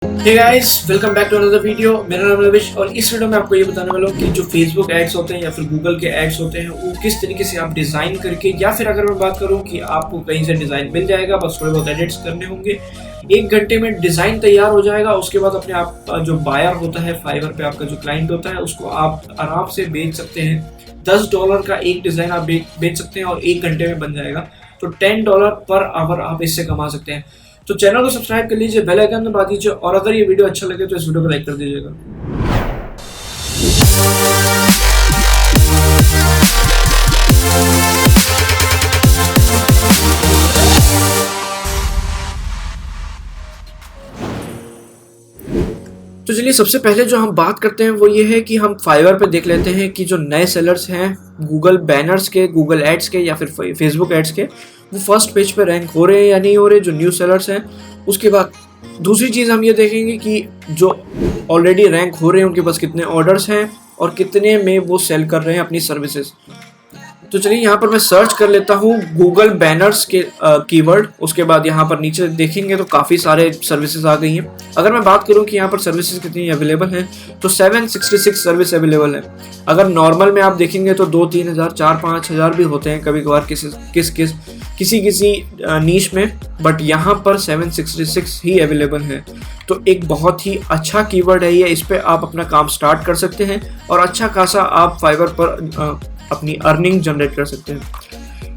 Hey guys, welcome back to another video. मेरा नाम रविश और इस वीडियो में आपको ये बताने वाला हूँ कि जो फेसबुक एड्स होते हैं या फिर गूगल के एड्स होते हैं वो किस तरीके से आप डिज़ाइन करके, या फिर अगर मैं बात करूँ कि आपको कहीं से डिज़ाइन मिल जाएगा, बस थोड़े बहुत एडिट्स करने होंगे, 1 घंटे में डिज़ाइन तैयार हो जाएगा। उसके बाद अपने आप जो बायर होता है, फाइवर पे आपका जो क्लाइंट होता है, उसको आप आराम से बेच सकते हैं। $10 का एक डिज़ाइन आप बेच सकते हैं और 1 घंटे में बन जाएगा। तो $10 पर आवर आप इससे कमा सकते हैं। तो चैनल को सब्सक्राइब कर लीजिए, बेल आइकन दबा दीजिए और अगर ये वीडियो अच्छा लगे तो इस वीडियो को लाइक कर दीजिएगा। तो चलिए, सबसे पहले जो हम बात करते हैं वो ये है कि हम फाइवर पे देख लेते हैं कि जो नए सेलर्स हैं गूगल बैनर्स के, गूगल एड्स के या फिर फेसबुक एड्स के, वो फर्स्ट पेज पे रैंक हो रहे हैं या नहीं हो रहे, जो न्यू सेलर्स हैं। उसके बाद दूसरी चीज़ हम ये देखेंगे कि जो ऑलरेडी रैंक हो रहे हैं उनके पास कितने ऑर्डर्स हैं और कितने में वो सेल कर रहे हैं अपनी सर्विसेज। तो चलिए, यहाँ पर मैं सर्च कर लेता हूँ गूगल बैनर्स के कीवर्ड। उसके बाद यहाँ पर नीचे देखेंगे तो काफ़ी सारे सर्विसेज आ गई हैं। अगर मैं बात करूँ कि यहाँ पर सर्विसेज कितनी अवेलेबल हैं, तो 766 सर्विस अवेलेबल है। अगर नॉर्मल में आप देखेंगे तो 2-3 हज़ार, 4-5 हज़ार भी होते हैं कभी कभार किसी नीश में, बट यहाँ पर 766 ही अवेलेबल है। तो एक बहुत ही अच्छा कीवर्ड है ये। इस पर आप अपना काम स्टार्ट कर सकते हैं और अच्छा खासा आप फाइवर पर अपनी अर्निंग जनरेट कर सकते हैं।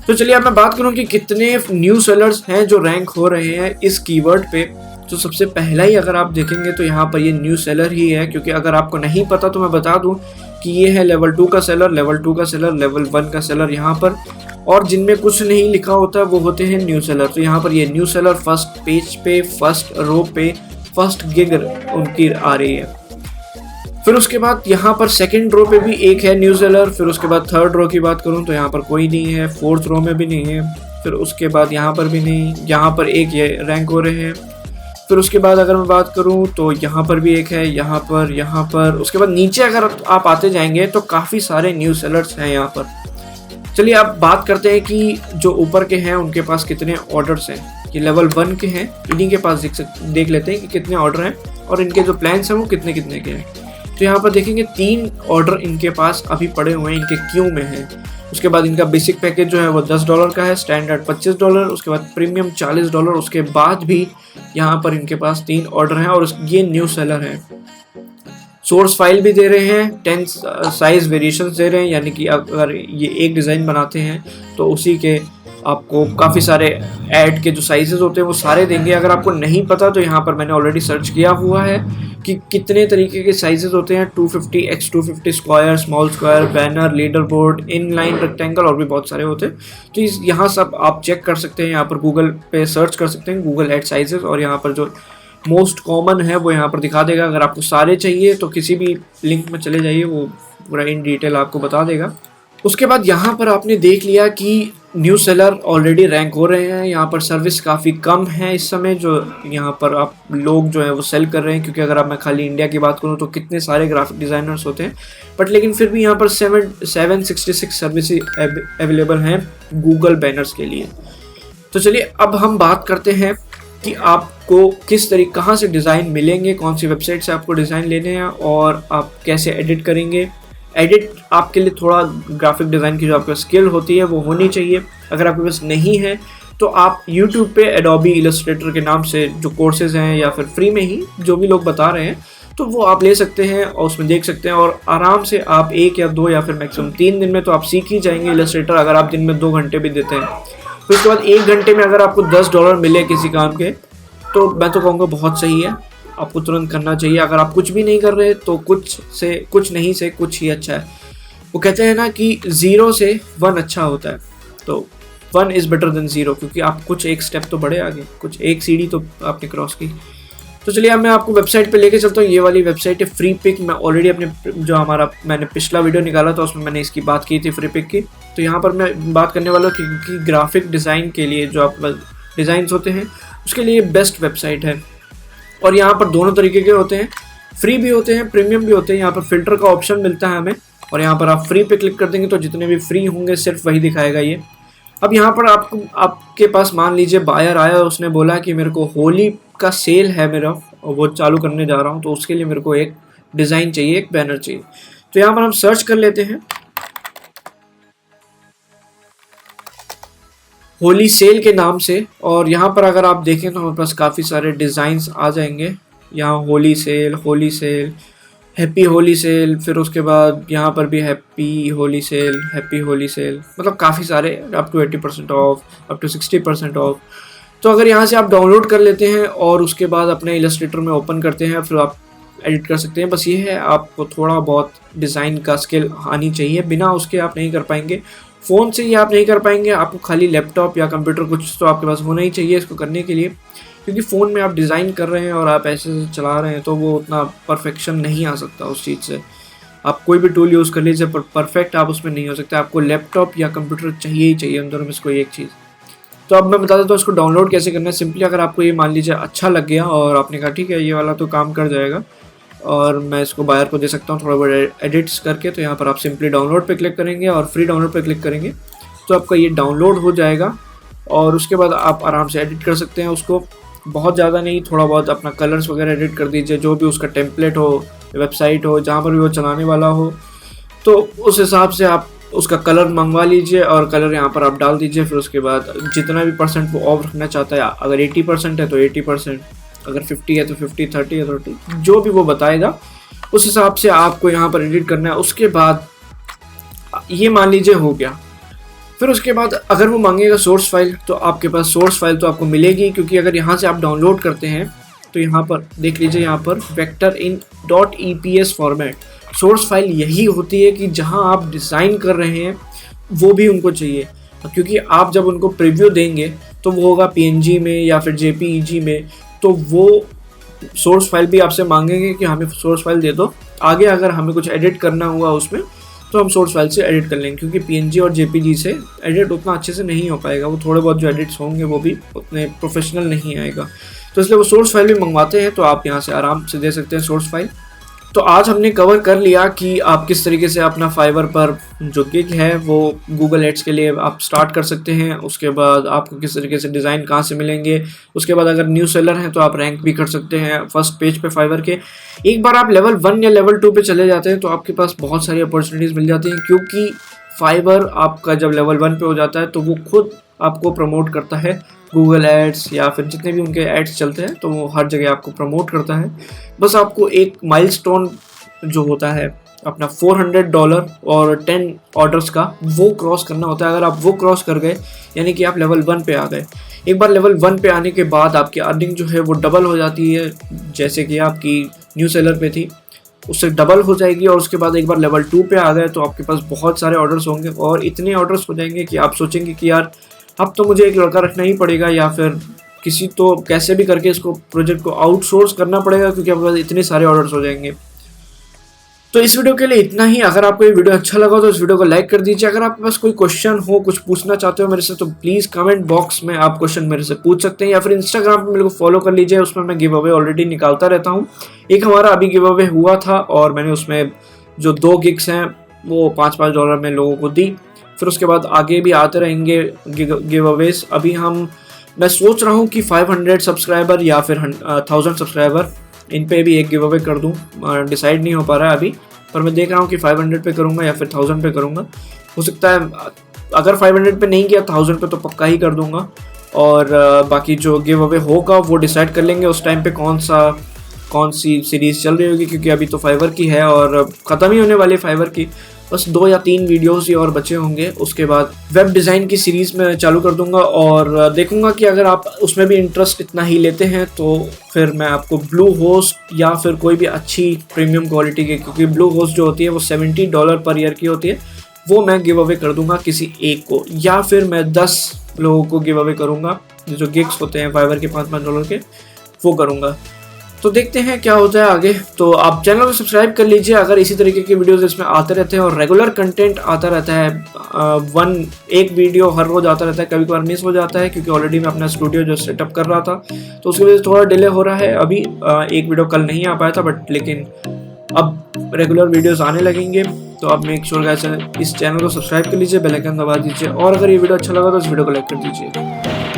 तो चलिए, अब मैं बात करूं कि कितने न्यू सेलर्स हैं जो रैंक हो रहे हैं इस कीवर्ड पे। तो सबसे पहला ही अगर आप देखेंगे तो यहाँ पर ये न्यू सेलर ही है, क्योंकि अगर आपको नहीं पता तो मैं बता दूं कि ये है लेवल 2 का सेलर, लेवल 2 का सेलर, लेवल 1 का सेलर यहाँ पर, और जिनमें कुछ नहीं लिखा होता वो होते हैं न्यू सेलर। तो यहाँ पर ये न्यू सेलर फर्स्ट पेज पे, फर्स्ट रो पे, फर्स्ट गिग उनकी आ रही है। फिर उसके बाद यहाँ पर सेकंड रो पे भी एक है न्यू सेलर। फिर उसके बाद थर्ड रो की बात करूँ तो यहाँ पर कोई नहीं है, फोर्थ रो में भी नहीं है। फिर उसके बाद यहाँ पर भी नहीं, यहाँ पर एक ये रैंक हो रहे हैं। फिर उसके बाद अगर मैं बात करूँ तो यहाँ पर भी एक है, यहाँ पर। उसके बाद नीचे अगर आप आते जाएंगे तो काफ़ी सारे न्यू सेलर्स हैं यहाँ पर। चलिए, अब बात करते हैं कि जो ऊपर के हैं उनके पास कितने ऑर्डर्स हैं। ये लेवल 1 के हैं, इन्हीं के पास देख लेते हैं कि कितने ऑर्डर हैं और इनके जो प्लान्स हैं वो कितने कितने के हैं। तो यहाँ पर देखेंगे 3 ऑर्डर इनके पास अभी पड़े हुए हैं, इनके क्यू में हैं। उसके बाद इनका बेसिक पैकेज जो है वो $10 का है, स्टैंडर्ड $25, उसके बाद प्रीमियम $40। उसके बाद भी यहाँ पर इनके पास 3 ऑर्डर हैं और ये न्यू सेलर है। सोर्स फाइल भी दे रहे हैं, 10 साइज वेरिएशन दे रहे हैं, यानी कि अगर ये एक डिज़ाइन बनाते हैं तो उसी के आपको काफ़ी सारे ऐड के जो साइजेस होते हैं वो सारे देंगे। अगर आपको नहीं पता तो यहाँ पर मैंने ऑलरेडी सर्च किया हुआ है कि कितने तरीके के साइजेस होते हैं। 250x250 square, small square, banner, leader board, inline, rectangle और भी बहुत सारे होते हैं। तो यहाँ सब आप चेक कर सकते हैं, यहाँ पर गूगल पे सर्च कर सकते हैं गूगल एड साइजेस, और यहाँ पर जो मोस्ट कॉमन है वो यहाँ पर दिखा देगा। अगर आपको सारे चाहिए तो किसी भी लिंक में चले जाइए, वो पूरा इन डिटेल आपको बता देगा। उसके बाद यहाँ पर आपने देख लिया कि न्यू सेलर ऑलरेडी रैंक हो रहे हैं। यहाँ पर सर्विस काफ़ी कम है इस समय, जो यहाँ पर आप लोग जो है वो सेल कर रहे हैं, क्योंकि अगर मैं खाली इंडिया की बात करूँ तो कितने सारे ग्राफिक डिज़ाइनर्स होते हैं, बट लेकिन फिर भी यहाँ पर 766 सर्विस अवेलेबल हैं गूगल बैनर्स के लिए। तो चलिए, अब हम बात करते हैं कि आपको किस तरीके, कहाँ से डिज़ाइन मिलेंगे, कौन सी वेबसाइट से आपको डिज़ाइन लेने हैं और आप कैसे एडिट करेंगे। एडिट आपके लिए थोड़ा ग्राफिक डिज़ाइन की जो आपका स्किल होती है वो होनी चाहिए। अगर आपके पास नहीं है तो आप YouTube पे एडोबी इलस्ट्रेटर के नाम से जो कोर्सेज हैं, या फिर फ्री में ही जो भी लोग बता रहे हैं, तो वो आप ले सकते हैं और उसमें देख सकते हैं, और आराम से आप 1 या 2 या फिर मैक्सिमम 3 दिन में तो आप सीख ही जाएंगे इलस्ट्रेटर, अगर आप दिन में 2 घंटे भी देते हैं। फिर उसके बाद 1 घंटे में अगर आपको $10 मिले किसी काम के, तो मैं तो कहूँगा बहुत सही है, आपको तुरंत करना चाहिए। अगर आप कुछ भी नहीं कर रहे तो कुछ नहीं से कुछ ही अच्छा है। वो कहते हैं ना कि 0 से 1 अच्छा होता है, तो 1 इज़ बेटर देन 0, क्योंकि आप कुछ एक स्टेप तो बढ़े आगे, कुछ एक सीढ़ी तो आपने क्रॉस की। तो चलिए, अब मैं आपको वेबसाइट पे लेके चलता हूँ। ये वाली वेबसाइट है फ्री पिक। मैं ऑलरेडी अपने जो मैंने पिछला वीडियो निकाला था उसमें मैंने इसकी बात की थी, फ्री पिक की। तो यहाँ पर मैं बात करने वाला हूँ कि ग्राफिक डिज़ाइन के लिए जो आप डिज़ाइंस होते हैं उसके लिए बेस्ट वेबसाइट है। और यहाँ पर दोनों तरीके के होते हैं, फ्री भी होते हैं, प्रीमियम भी होते हैं। यहाँ पर फ़िल्टर का ऑप्शन मिलता है हमें, और यहाँ पर आप फ्री पे क्लिक कर देंगे तो जितने भी फ्री होंगे सिर्फ वही दिखाएगा ये। अब यहाँ पर आपके पास मान लीजिए बायर आया, उसने बोला कि मेरे को होली का सेल है मेरा और वो चालू करने जा रहा हूँ, तो उसके लिए मेरे को एक डिज़ाइन चाहिए, एक बैनर चाहिए। तो यहाँ पर हम सर्च कर लेते हैं होली सेल के नाम से, और यहाँ पर अगर आप देखें तो हमारे पास काफ़ी सारे डिज़ाइंस आ जाएंगे। यहाँ Holi sale, happy Holi sale, फिर उसके बाद यहाँ पर भी हैप्पी होली सेल, मतलब काफ़ी सारे, up to 80% off, up to 60% off. तो अगर यहाँ से आप डाउनलोड कर लेते हैं और उसके बाद अपने इलस्ट्रेटर में ओपन करते हैं, फिर आप एडिट कर सकते हैं। बस ये है, आपको थोड़ा बहुत डिज़ाइन का स्किल आनी चाहिए, बिना उसके आप नहीं कर पाएंगे। फ़ोन से ये आप नहीं कर पाएंगे, आपको खाली लैपटॉप या कंप्यूटर कुछ तो आपके पास होना ही चाहिए इसको करने के लिए, क्योंकि फ़ोन में आप डिज़ाइन कर रहे हैं और आप ऐसे चला रहे हैं तो वो उतना परफेक्शन नहीं आ सकता उस चीज़ से। आप कोई भी टूल यूज़ कर लीजिए, पर परफेक्ट आप उसमें नहीं हो सकते। आपको लैपटॉप या कंप्यूटर चाहिए ही चाहिए, उन दोनों में से कोई एक चीज़। तो अब मैं बता देता हूँ इसको डाउनलोड कैसे करना है। सिंपली अगर आपको ये मान लीजिए अच्छा लग गया और आपने कहा ठीक है ये वाला तो काम कर जाएगा और मैं इसको बायर को दे सकता हूँ थोड़ा बहुत एडिट्स करके, तो यहाँ पर आप सिंपली डाउनलोड पे क्लिक करेंगे और फ्री डाउनलोड पे क्लिक करेंगे तो आपका ये डाउनलोड हो जाएगा। और उसके बाद आप आराम से एडिट कर सकते हैं उसको, बहुत ज़्यादा नहीं, थोड़ा बहुत अपना कलर्स वगैरह एडिट कर दीजिए, जो भी उसका टेम्पलेट हो, वेबसाइट हो, जहाँ पर भी वो चलाने वाला हो, तो उस हिसाब से आप उसका कलर मंगवा लीजिए और कलर यहाँ पर आप डाल दीजिए। फिर उसके बाद जितना भी परसेंट वो ऑफ रखना चाहता है, अगर 80% है तो 80%, अगर 50 है तो 50, 30 है तो 30, जो भी वो बताएगा उस हिसाब से आपको यहाँ पर एडिट करना है। उसके बाद ये मान लीजिए हो गया। फिर उसके बाद अगर वो मांगेगा सोर्स फाइल, तो आपके पास सोर्स फाइल तो आपको मिलेगी, क्योंकि अगर यहाँ से आप डाउनलोड करते हैं तो यहाँ पर देख लीजिए, यहाँ पर वेक्टर इन .eps फॉर्मेट सोर्स फाइल यही होती है कि जहाँ आप डिज़ाइन कर रहे हैं वो भी उनको चाहिए, क्योंकि आप जब उनको प्रीव्यू देंगे तो वो होगा PNG में या फिर JPEG में, तो वो सोर्स फाइल भी आपसे मांगेंगे कि हमें सोर्स फाइल दे दो। आगे अगर हमें कुछ एडिट करना हुआ उसमें तो हम सोर्स फाइल से एडिट कर लेंगे, क्योंकि PNG और JPG से एडिट उतना अच्छे से नहीं हो पाएगा, वो थोड़े बहुत जो एडिट्स होंगे वो भी उतने प्रोफेशनल नहीं आएगा, तो इसलिए वो सोर्स फाइल भी मंगवाते हैं। तो आप यहाँ से आराम से दे सकते हैं सोर्स फाइल। तो आज हमने कवर कर लिया कि आप किस तरीके से अपना फाइवर पर जो गिग है वो गूगल एड्स के लिए आप स्टार्ट कर सकते हैं। उसके बाद आपको किस तरीके से डिज़ाइन कहाँ से मिलेंगे, उसके बाद अगर न्यू सेलर हैं तो आप रैंक भी कर सकते हैं फर्स्ट पेज पे फाइवर के। एक बार आप लेवल 1 या लेवल 2 पे चले जाते हैं तो आपके पास बहुत सारी अपॉर्चुनिटीज़ मिल जाती हैं, क्योंकि फाइवर आपका जब लेवल 1 पे हो जाता है तो वो खुद आपको प्रमोट करता है, गूगल एड्स या फिर जितने भी उनके एड्स चलते हैं तो वो हर जगह आपको प्रमोट करता है। बस आपको एक माइलस्टोन जो होता है अपना $400 और 10 ऑर्डर्स का, वो क्रॉस करना होता है। अगर आप वो क्रॉस कर गए यानी कि आप लेवल 1 पे आ गए। एक बार लेवल 1 पे आने के बाद आपकी अर्निंग जो है वो डबल हो जाती है, जैसे कि आपकी न्यू सेलर पे थी उससे डबल हो जाएगी। और उसके बाद एक बार लेवल 2 पे आ गए तो आपके पास बहुत सारे ऑर्डर्स होंगे और इतने ऑर्डर्स हो जाएंगे कि आप सोचेंगे कि यार अब तो मुझे एक लड़का रखना ही पड़ेगा, या फिर किसी तो कैसे भी करके इसको प्रोजेक्ट को आउटसोर्स करना पड़ेगा, क्योंकि आपके पास इतने सारे ऑर्डर्स हो जाएंगे। तो इस वीडियो के लिए इतना ही। अगर आपको ये वीडियो अच्छा लगा तो इस वीडियो को लाइक कर दीजिए। अगर आपके पास कोई क्वेश्चन हो, कुछ पूछना चाहते हो मेरे से, तो प्लीज़ कमेंट बॉक्स में आप क्वेश्चन मेरे से पूछ सकते हैं, या फिर इंस्टाग्राम पे मेरे को फॉलो कर लीजिए, उसमें मैं गिव अवे ऑलरेडी निकालता रहता हूँ। एक हमारा अभी गिव अवे हुआ था और मैंने उसमें जो 2 गिग्स हैं वो $5 में लोगों को दी। फिर उसके बाद आगे भी आते रहेंगे गिव अवेज। अभी मैं सोच रहा हूँ कि 500 सब्सक्राइबर या फिर 1000 सब्सक्राइबर, इन पे भी एक गिव अवे कर दूँ। डिसाइड नहीं हो पा रहा है अभी, पर मैं देख रहा हूँ कि 500 पे करूँगा या फिर 1000 पे करूँगा। हो सकता है अगर 500 पे नहीं किया 1000 पे तो पक्का ही कर दूँगा। और बाकी जो गिव अवे होगा वो डिसाइड कर लेंगे उस टाइम पे कौन सी सीरीज़ चल रही होगी, क्योंकि अभी तो फाइवर की है और ख़त्म ही होने वाली है फाइवर की। बस 2 या 3 वीडियोस ही और बचे होंगे, उसके बाद वेब डिज़ाइन की सीरीज़ में चालू कर दूंगा। और देखूंगा कि अगर आप उसमें भी इंटरेस्ट इतना ही लेते हैं तो फिर मैं आपको ब्लू होस्ट या फिर कोई भी अच्छी प्रीमियम क्वालिटी की, क्योंकि ब्लू होस्ट जो होती है वो $70 पर ईयर की होती है, वो मैं गिव अवे कर दूंगा किसी एक को, या फिर मैं 10 लोगों को गिव अवे करूँगा। जो गिग्स होते हैं फाइवर के $5 के, वो करूँगा। तो देखते हैं क्या होता है आगे। तो आप चैनल को सब्सक्राइब कर लीजिए अगर इसी तरीके के वीडियोस इसमें आते रहते हैं और रेगुलर कंटेंट आता रहता है। एक वीडियो हर रोज आता रहता है, कभी कभार मिस हो जाता है क्योंकि ऑलरेडी मैं अपना स्टूडियो जो सेटअप कर रहा था तो उसकी वजह से थोड़ा डिले हो रहा है। अभी एक वीडियो कल नहीं आ पाया था, बट लेकिन अब रेगुलर वीडियोस आने लगेंगे। तो आप मेक श्योर गाइस इस चैनल को सब्सक्राइब कर लीजिए, बेल आइकन दबा दीजिए, और अगर ये वीडियो अच्छा लगा तो इस वीडियो को लाइक कर दीजिए।